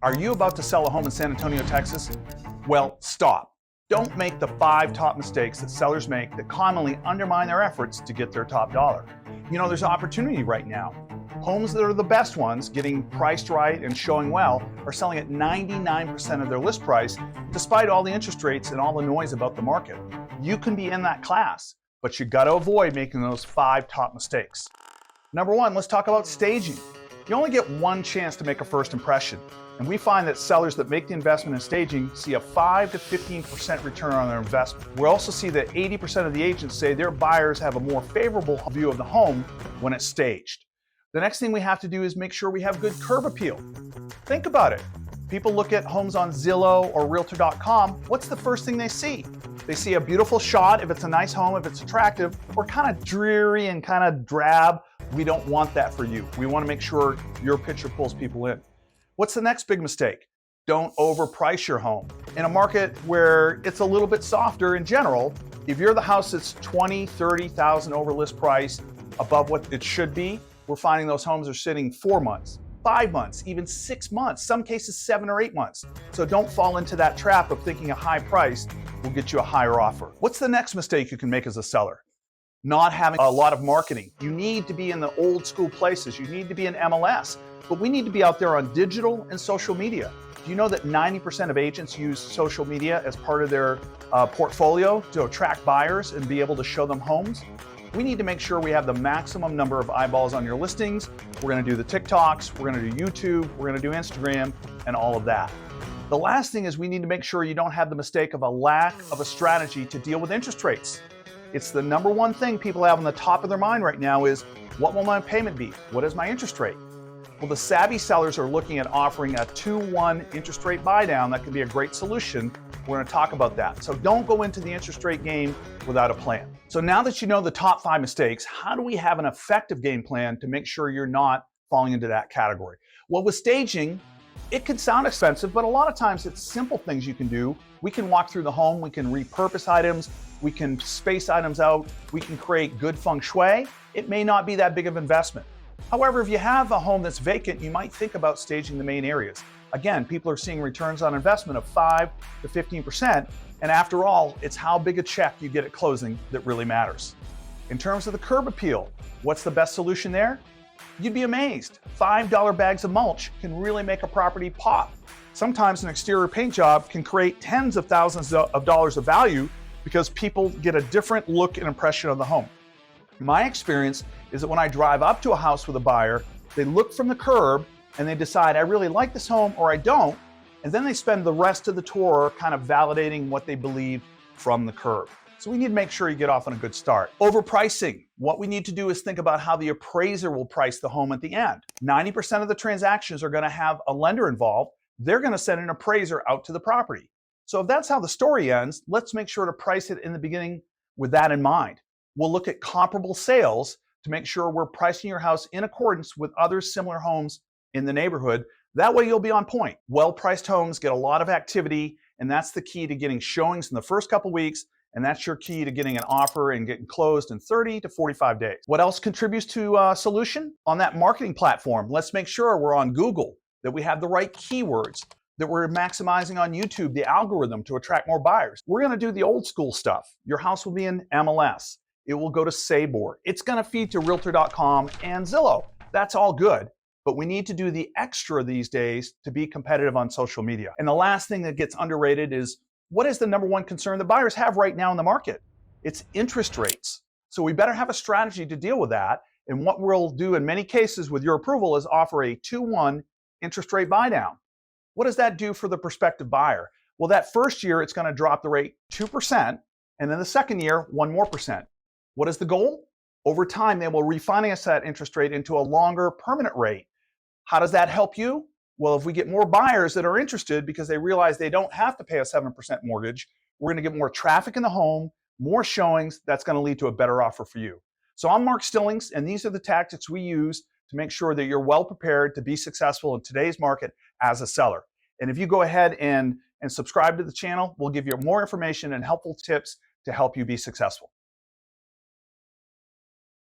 Are you about to sell a home in San Antonio, Texas? Well, stop. Don't make the 5 top mistakes that sellers make that commonly undermine their efforts to get their top dollar. You know, there's opportunity right now. Homes that are the best ones, getting priced right and showing well, are selling at 99% of their list price, despite all the interest rates and all the noise about the market. You can be in that class, but you gotta avoid making those 5 top mistakes. Number 1, let's talk about staging. You only get one chance to make a first impression. And we find that sellers that make the investment in staging see a 5 to 15% return on their investment. We also see that 80% of the agents say their buyers have a more favorable view of the home when it's staged. The next thing we have to do is make sure we have good curb appeal. Think about it. People look at homes on Zillow or Realtor.com. What's the first thing they see? They see a beautiful shot, if it's a nice home, if it's attractive, or kind of dreary and kind of drab. We don't want that for you. We want to make sure your picture pulls people in. What's the next big mistake? Don't overprice your home. In a market where it's a little bit softer in general, if you're the house that's $20,000, $30,000 over list price, above what it should be, we're finding those homes are sitting 4 months, 5 months, even 6 months, some cases 7 or 8 months. So don't fall into that trap of thinking a high price will get you a higher offer. What's the next mistake you can make as a seller? Not having a lot of marketing. You need to be in the old school places. You need to be in MLS. But we need to be out there on digital and social media. Do you know that 90% of agents use social media as part of their portfolio to attract buyers and be able to show them homes? We need to make sure we have the maximum number of eyeballs on your listings. We're going to do the TikToks, we're going to do YouTube, we're going to do Instagram, and all of that. The last thing is we need to make sure you don't have the mistake of a lack of a strategy to deal with interest rates. It's the number one thing people have on the top of their mind right now is, what will my payment be? What is my interest rate? Well, the savvy sellers are looking at offering a 2-1 interest rate buy down. That could be a great solution. We're going to talk about that. So don't go into the interest rate game without a plan. So now that you know the top 5 mistakes, how do we have an effective game plan to make sure you're not falling into that category? Well, with staging, it can sound expensive, but a lot of times it's simple things you can do. We can walk through the home, we can repurpose items, we can space items out, we can create good feng shui. It may not be that big of an investment. However, if you have a home that's vacant, you might think about staging the main areas. Again, people are seeing returns on investment of 5 to 15%, and after all, it's how big a check you get at closing that really matters. In terms of the curb appeal, what's the best solution there? You'd be amazed. $5 bags of mulch can really make a property pop. Sometimes an exterior paint job can create tens of thousands of dollars of value because people get a different look and impression of the home. My experience is that when I drive up to a house with a buyer, they look from the curb and they decide, I really like this home or I don't, and then they spend the rest of the tour kind of validating what they believe from the curb. So we need to make sure you get off on a good start. Overpricing. What we need to do is think about how the appraiser will price the home at the end. 90% of the transactions are going to have a lender involved. They're going to send an appraiser out to the property. So if that's how the story ends, let's make sure to price it in the beginning with that in mind. We'll look at comparable sales to make sure we're pricing your house in accordance with other similar homes in the neighborhood. That way you'll be on point. Well-priced homes get a lot of activity, and that's the key to getting showings in the first couple weeks, and that's your key to getting an offer and getting closed in 30 to 45 days. What else contributes to a solution? On that marketing platform, let's make sure we're on Google, that we have the right keywords, that we're maximizing on YouTube, the algorithm to attract more buyers. We're going to do the old school stuff. Your house will be in MLS. It will go to Sabor. It's going to feed to Realtor.com and Zillow. That's all good. But we need to do the extra these days to be competitive on social media. And the last thing that gets underrated is, what is the number one concern that buyers have right now in the market? It's interest rates. So we better have a strategy to deal with that. And what we'll do in many cases with your approval is offer a 2-1 interest rate buy down. What does that do for the prospective buyer? Well, that first year, it's going to drop the rate 2%, and then the second year, 1 more percent. What is the goal? Over time, they will refinance that interest rate into a longer permanent rate. How does that help you? Well, if we get more buyers that are interested because they realize they don't have to pay a 7% mortgage, we're going to get more traffic in the home, more showings. That's going to lead to a better offer for you. So I'm Mark Stillings, and these are the tactics we use to make sure that you're well prepared to be successful in today's market as a seller. And if you go ahead and subscribe to the channel, we'll give you more information and helpful tips to help you be successful.